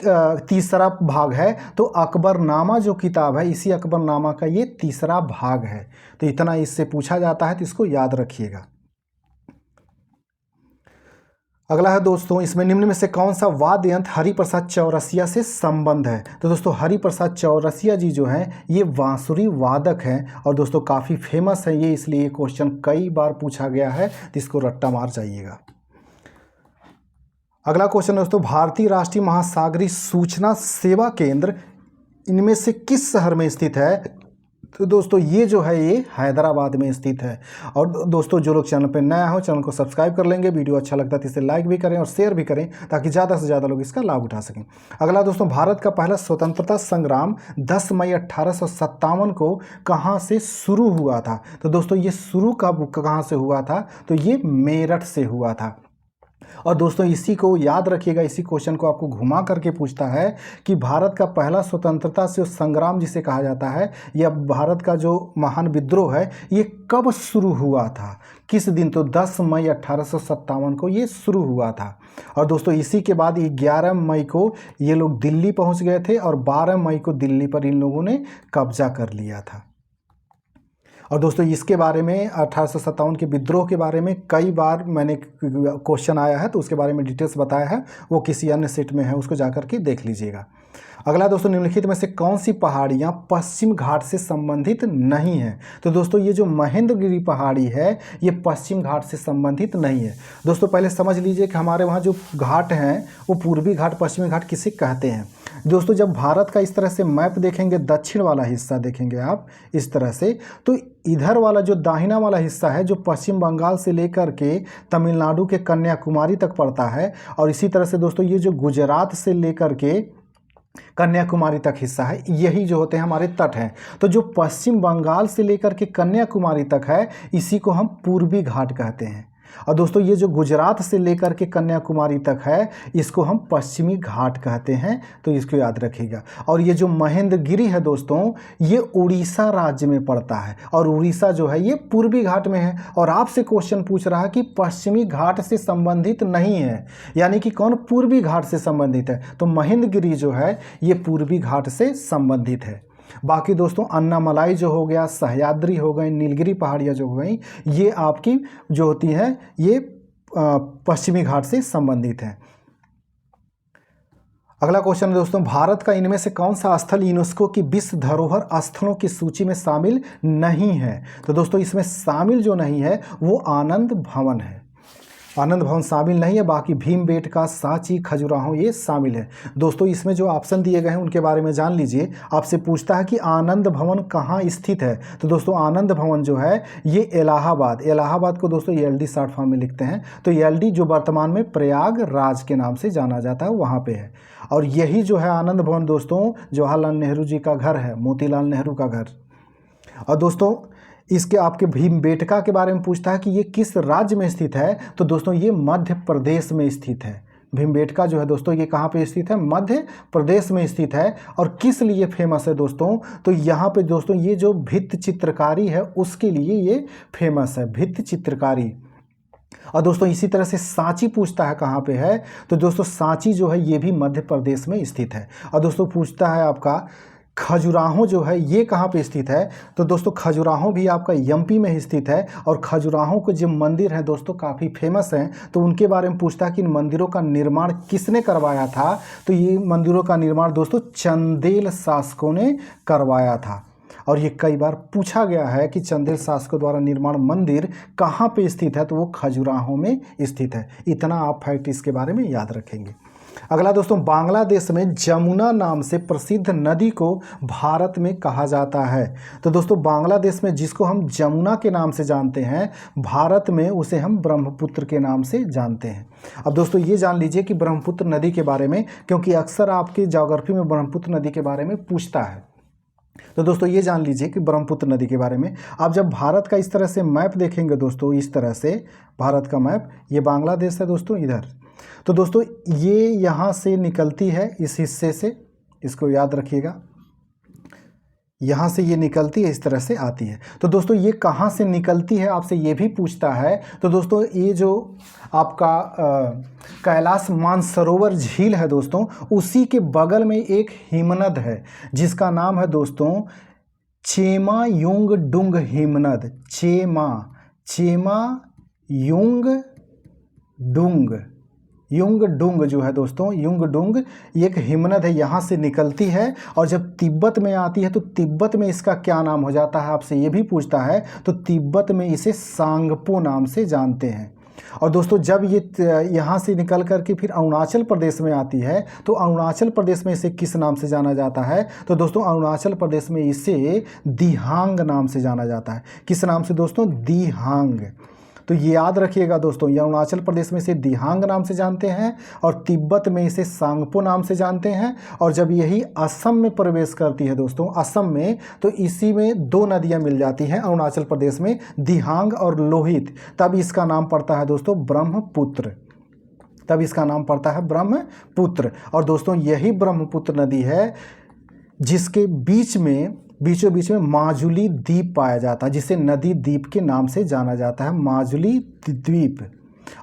तीसरा भाग है? तो अकबरनामा जो किताब है, इसी अकबरनामा का ये तीसरा भाग है। तो इतना इससे पूछा जाता है, तो इसको याद रखिएगा। अगला है दोस्तों, इसमें निम्न में से कौन सा वाद्य यंत्र हरिप्रसाद चौरसिया से संबंध है? तो दोस्तों हरिप्रसाद चौरसिया जी जो हैं ये बांसुरी वादक हैं और दोस्तों काफ़ी फेमस है ये, इसलिए क्वेश्चन कई बार पूछा गया है, तो इसको रट्टा मार जाइएगा। अगला क्वेश्चन दोस्तों, भारतीय राष्ट्रीय महासागरीय सूचना सेवा केंद्र इनमें से किस शहर में स्थित है? तो दोस्तों ये जो है ये हैदराबाद में स्थित है। और दोस्तों जो लोग चैनल पर नया हो, चैनल को सब्सक्राइब कर लेंगे, वीडियो अच्छा लगता है तो इसे लाइक भी करें और शेयर भी करें, ताकि ज़्यादा से ज़्यादा लोग इसका लाभ उठा सकें। अगला दोस्तों, भारत का पहला स्वतंत्रता संग्राम 10 मई 1857 को कहाँ से शुरू हुआ था? तो दोस्तों ये शुरू कहाँ से हुआ था? तो ये मेरठ से हुआ था। और दोस्तों इसी को याद रखिएगा, इसी क्वेश्चन को आपको घुमा करके पूछता है कि भारत का पहला स्वतंत्रता से संग्राम जिसे कहा जाता है, या भारत का जो महान विद्रोह है, ये कब शुरू हुआ था, किस दिन? तो 10 मई 1857 को ये शुरू हुआ था। और दोस्तों इसी के बाद 11 मई को ये लोग दिल्ली पहुंच गए थे और 12 मई को दिल्ली पर इन लोगों ने कब्जा कर लिया था। और दोस्तों इसके बारे में 1857 के विद्रोह के बारे में कई बार मैंने क्वेश्चन आया है, तो उसके बारे में डिटेल्स बताया है, वो किसी अन्य सेट में है, उसको जाकर के देख लीजिएगा। अगला दोस्तों, निम्नलिखित में से कौन सी पहाड़ियाँ पश्चिम घाट से संबंधित नहीं है? तो दोस्तों ये जो महेंद्रगिरी पहाड़ी है ये पश्चिम घाट से संबंधित नहीं है। दोस्तों पहले समझ लीजिए कि हमारे वहाँ जो घाट हैं वो पूर्वी घाट पश्चिमी घाट किसे कहते हैं। दोस्तों जब भारत का इस तरह से मैप देखेंगे, दक्षिण वाला हिस्सा देखेंगे आप इस तरह से, तो इधर वाला जो दाहिना वाला हिस्सा है जो पश्चिम बंगाल से लेकर के तमिलनाडु के कन्याकुमारी तक पड़ता है, और इसी तरह से दोस्तों ये जो गुजरात से लेकर के कन्याकुमारी तक हिस्सा है, यही जो होते हैं हमारे तट हैं। तो जो पश्चिम बंगाल से लेकर के कन्याकुमारी तक है इसी को हम पूर्वी घाट कहते हैं। और दोस्तों ये जो गुजरात से लेकर के कन्याकुमारी तक है इसको हम पश्चिमी घाट कहते हैं, तो इसको याद रखिएगा। और ये जो महेंद्रगिरी है दोस्तों ये उड़ीसा राज्य में पड़ता है, और उड़ीसा जो है ये पूर्वी घाट में है। और आपसे क्वेश्चन पूछ रहा है कि पश्चिमी घाट से संबंधित नहीं है, यानी कि कौन पूर्वी घाट से संबंधित है, तो महेंद्रगिरी जो है ये पूर्वी घाट से संबंधित है। बाकी दोस्तों अन्नामलाई जो हो गया, सह्याद्री हो गई, नीलगिरी पहाड़ियाँ जो हो गई, ये आपकी जो होती हैं ये पश्चिमी घाट से संबंधित हैं। अगला क्वेश्चन है दोस्तों, भारत का इनमें से कौन सा स्थल यूनेस्को की विश्व धरोहर स्थलों की सूची में शामिल नहीं है? तो दोस्तों इसमें शामिल जो नहीं है वो आनंद भवन है। आनंद भवन शामिल नहीं है, बाकी भीमबेटका, सांची, खजुराहो ये शामिल है। दोस्तों इसमें जो ऑप्शन दिए गए हैं उनके बारे में जान लीजिए। आपसे पूछता है कि आनंद भवन कहाँ स्थित है, तो दोस्तों आनंद भवन जो है ये इलाहाबाद को दोस्तों ELD शॉर्ट फॉर्म में लिखते हैं, तो ELD जो वर्तमान में प्रयागराज के नाम से जाना जाता है वहाँ पे है। और यही जो है आनंद भवन दोस्तों जवाहरलाल नेहरू जी का घर है, मोतीलाल नेहरू का घर। और दोस्तों इसके आपके भीमबेटका के बारे में पूछता है कि ये किस राज्य में स्थित है, तो दोस्तों ये मध्य प्रदेश में स्थित है। भीमबेटका जो है दोस्तों ये कहाँ पे स्थित है? मध्य प्रदेश में स्थित है। और किस लिए फेमस है दोस्तों? तो यहाँ पे दोस्तों ये जो भित्ति चित्रकारी है उसके लिए ये फेमस है, भित्ति चित्रकारी। और दोस्तों इसी तरह से सांची पूछता है कहाँ पे है, तो दोस्तों सांची जो है ये भी मध्य प्रदेश में स्थित है। और दोस्तों पूछता है आपका खजुराहो जो है ये कहाँ पे स्थित है? तो दोस्तों खजुराहो भी आपका एमपी में ही स्थित है और खजुराहो के जो मंदिर हैं दोस्तों काफ़ी फेमस हैं। तो उनके बारे में पूछता है कि इन मंदिरों का निर्माण किसने करवाया था? तो ये मंदिरों का निर्माण दोस्तों चंदेल शासकों ने करवाया था। और ये कई बार पूछा गया है कि चंदेल शासकों द्वारा निर्माण मंदिर कहाँ पे स्थित है? तो वो खजुराहो में स्थित है। इतना आप फैक्ट इसके बारे में याद रखेंगे। अगला दोस्तों, बांग्लादेश में जमुना नाम से प्रसिद्ध नदी को भारत में कहा जाता है। तो दोस्तों बांग्लादेश में जिसको हम जमुना के नाम से जानते हैं, भारत में उसे हम ब्रह्मपुत्र के नाम से जानते हैं। अब दोस्तों ये जान लीजिए कि ब्रह्मपुत्र नदी के बारे में, क्योंकि अक्सर आपकी ज्योग्राफी में ब्रह्मपुत्र नदी के बारे में पूछता है। तो दोस्तों ये जान लीजिए कि ब्रह्मपुत्र नदी के बारे में आप जब भारत का इस तरह से मैप देखेंगे दोस्तों, इस तरह से भारत का मैप, ये बांग्लादेश है दोस्तों इधर। तो दोस्तों ये यहाँ से निकलती है इस हिस्से से, इसको याद रखिएगा, यहाँ से ये निकलती है, इस तरह से आती है। तो दोस्तों ये कहाँ से निकलती है आपसे ये भी पूछता है। तो दोस्तों ये जो आपका कैलाश मानसरोवर झील है दोस्तों, उसी के बगल में एक हिमनद है जिसका नाम है दोस्तों चेमा युंग डुंग हिमनद। चेमा युंग डुंग जो है दोस्तों, युंग डुंग एक हिमनद है, यहाँ से निकलती है और जब तिब्बत में आती है तो तिब्बत में इसका क्या नाम हो जाता है आपसे ये भी पूछता है। तो तिब्बत में इसे सांगपो नाम से जानते हैं। और दोस्तों जब ये यहाँ से निकल कर के फिर अरुणाचल प्रदेश में आती है तो अरुणाचल प्रदेश में इसे किस नाम से जाना जाता है? तो दोस्तों अरुणाचल प्रदेश में इसे दिहांग नाम से जाना जाता है। किस नाम से दोस्तों? दिहांग। तो ये याद रखिएगा दोस्तों, ये अरुणाचल प्रदेश में इसे दिहांग नाम से जानते हैं और तिब्बत में इसे सांगपो नाम से जानते हैं। और जब यही असम में प्रवेश करती है दोस्तों, असम में, तो इसी में दो नदियां मिल जाती हैं अरुणाचल प्रदेश में, दिहांग और लोहित, तब इसका नाम पड़ता है दोस्तों ब्रह्मपुत्र। तब इसका नाम पड़ता है ब्रह्मपुत्र। और दोस्तों यही ब्रह्मपुत्र नदी है जिसके बीचों बीच में माजुली द्वीप पाया जाता है, जिसे नदी द्वीप के नाम से जाना जाता है, माजुली द्वीप।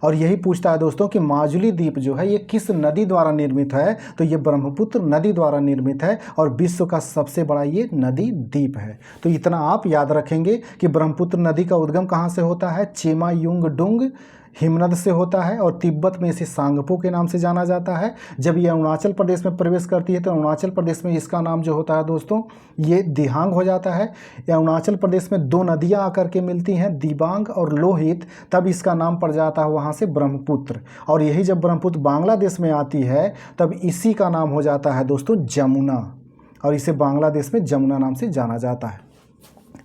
और यही पूछता है दोस्तों कि माजुली द्वीप जो है ये किस नदी द्वारा निर्मित है? तो ये ब्रह्मपुत्र नदी द्वारा निर्मित है और विश्व का सबसे बड़ा ये नदी द्वीप है। तो इतना आप याद रखेंगे कि ब्रह्मपुत्र नदी का उद्गम कहाँ से होता है? चेमा युंग डुंग हिमनद से होता है और तिब्बत में इसे सांगपो के नाम से जाना जाता है। जब ये अरुणाचल प्रदेश में प्रवेश करती है तो अरुणाचल प्रदेश में इसका नाम जो होता है दोस्तों ये दिहांग हो जाता है। अरुणाचल प्रदेश में दो नदियां आकर के मिलती हैं, दिबांग और लोहित, तब इसका नाम पड़ जाता है वहाँ से ब्रह्मपुत्र। और यही जब ब्रह्मपुत्र बांग्लादेश में आती है तब इसी का नाम हो जाता है दोस्तों जमुना, और इसे बांग्लादेश में जमुना नाम से जाना जाता है।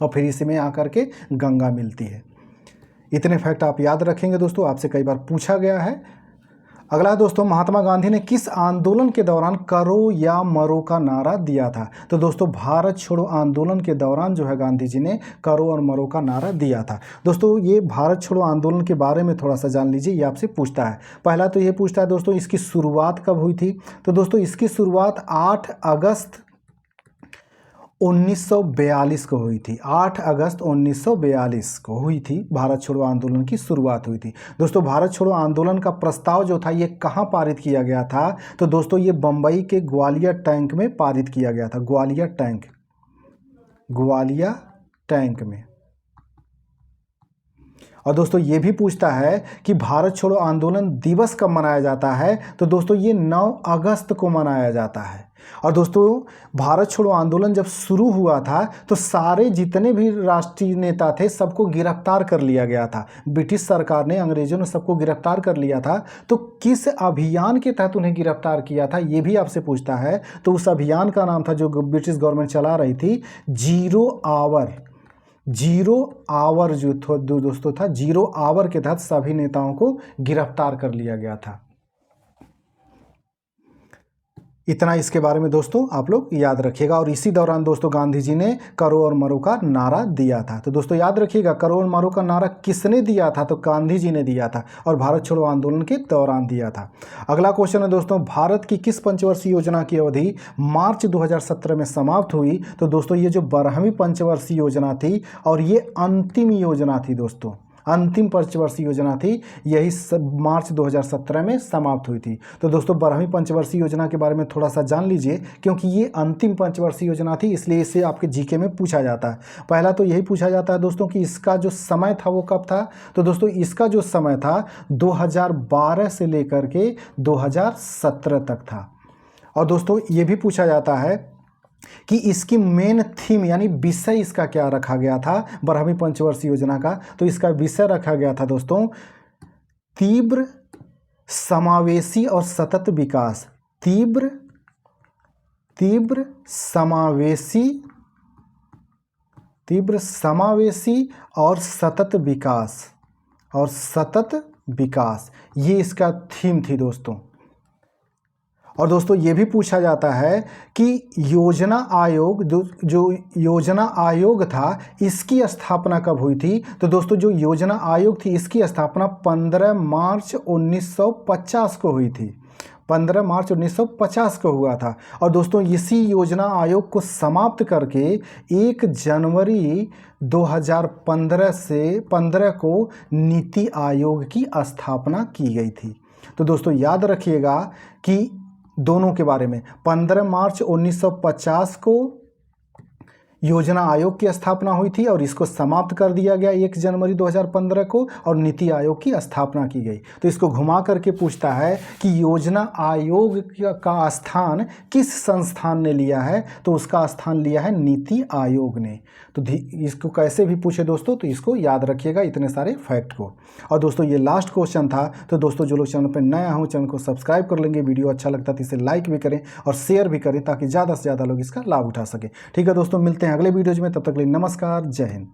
और फिर इसी में आकर के गंगा मिलती है। इतने फैक्ट आप याद रखेंगे दोस्तों, आपसे कई बार पूछा गया है। अगला दोस्तों, महात्मा गांधी ने किस आंदोलन के दौरान करो या मरो का नारा दिया था? तो दोस्तों भारत छोड़ो आंदोलन के दौरान जो है गांधी जी ने करो और मरो का नारा दिया था। दोस्तों ये भारत छोड़ो आंदोलन के बारे में थोड़ा सा जान लीजिए, ये आपसे पूछता है। पहला तो ये पूछता है दोस्तों इसकी शुरुआत कब हुई थी? तो दोस्तों इसकी शुरुआत 8 अगस्त 1942 को हुई थी। 8 अगस्त 1942 को हुई थी भारत छोड़ो आंदोलन की शुरुआत हुई थी। दोस्तों भारत छोड़ो आंदोलन का प्रस्ताव जो था ये कहाँ पारित किया गया था? तो दोस्तों ये बम्बई के ग्वालियर टैंक में पारित किया गया था। ग्वालियर टैंक में। और दोस्तों ये भी पूछता है कि भारत छोड़ो आंदोलन दिवस कब मनाया जाता है? तो दोस्तों ये 9 अगस्त को मनाया जाता है। और दोस्तों भारत छोड़ो आंदोलन जब शुरू हुआ था तो सारे जितने भी राष्ट्रीय नेता थे सबको गिरफ्तार कर लिया गया था। ब्रिटिश सरकार ने, अंग्रेजों ने सबको गिरफ्तार कर लिया था। तो किस अभियान के तहत उन्हें गिरफ्तार किया था ये भी आपसे पूछता है। तो उस अभियान का नाम था जो ब्रिटिश गवर्नमेंट चला रही थी, जीरो आवर जो दोस्तों था, जीरो आवर के तहत सभी नेताओं को गिरफ्तार कर लिया गया था। इतना इसके बारे में दोस्तों आप लोग याद रखिएगा। और इसी दौरान दोस्तों गांधी जी ने करो और मरो का नारा दिया था। तो दोस्तों याद रखिएगा करो और मरो का नारा किसने दिया था? तो गांधी जी ने दिया था और भारत छोड़ो आंदोलन के दौरान दिया था। अगला क्वेश्चन है दोस्तों, भारत की किस पंचवर्षीय योजना की अवधि मार्च 2017 में समाप्त हुई? तो दोस्तों ये जो 12वीं पंचवर्षीय योजना थी और ये अंतिम योजना थी दोस्तों, अंतिम पंचवर्षीय योजना थी, यही मार्च 2017 में समाप्त हुई थी। तो दोस्तों 12वीं पंचवर्षीय योजना के बारे में थोड़ा सा जान लीजिए, क्योंकि ये अंतिम पंचवर्षीय योजना थी, इसलिए इसे आपके जीके में पूछा जाता है। पहला तो यही पूछा जाता है दोस्तों कि इसका जो समय था वो कब था। तो दोस्तों इसका जो समय था 2012 से लेकर के 2017 तक था। और दोस्तों ये भी पूछा जाता है कि इसकी मेन थीम यानी विषय इसका क्या रखा गया था 12वीं पंचवर्षीय योजना का। तो इसका विषय रखा गया था दोस्तों तीव्र समावेशी और सतत विकास। तीव्र समावेशी और सतत विकास, ये इसका थीम थी दोस्तों। और दोस्तों ये भी पूछा जाता है कि योजना आयोग जो योजना आयोग था इसकी स्थापना कब हुई थी। तो दोस्तों जो योजना आयोग थी इसकी स्थापना 15 मार्च 1950 को हुई थी। 15 मार्च 1950 को हुआ था। और दोस्तों इसी योजना आयोग को समाप्त करके 1 जनवरी 2015 को नीति आयोग की स्थापना की गई थी। तो दोस्तों याद रखिएगा कि दोनों के बारे में 15 मार्च 1950 को योजना आयोग की स्थापना हुई थी और इसको समाप्त कर दिया गया 1 जनवरी 2015 को, और नीति आयोग की स्थापना की गई। तो इसको घुमा करके पूछता है कि योजना आयोग का स्थान किस संस्थान ने लिया है। तो उसका स्थान लिया है नीति आयोग ने। तो इसको कैसे भी पूछे दोस्तों तो इसको याद रखिएगा इतने सारे फैक्ट को। और दोस्तों ये लास्ट क्वेश्चन था। तो दोस्तों जो लोग चैनल पर नया हो चैनल को सब्सक्राइब कर लेंगे, वीडियो अच्छा लगता है तो इसे लाइक भी करें और शेयर भी करें ताकि ज़्यादा से ज़्यादा लोग इसका लाभ उठा सकें। ठीक है दोस्तों, मिलते हैं अगले वीडियोज में, तब तक के लिए नमस्कार, जय हिंद।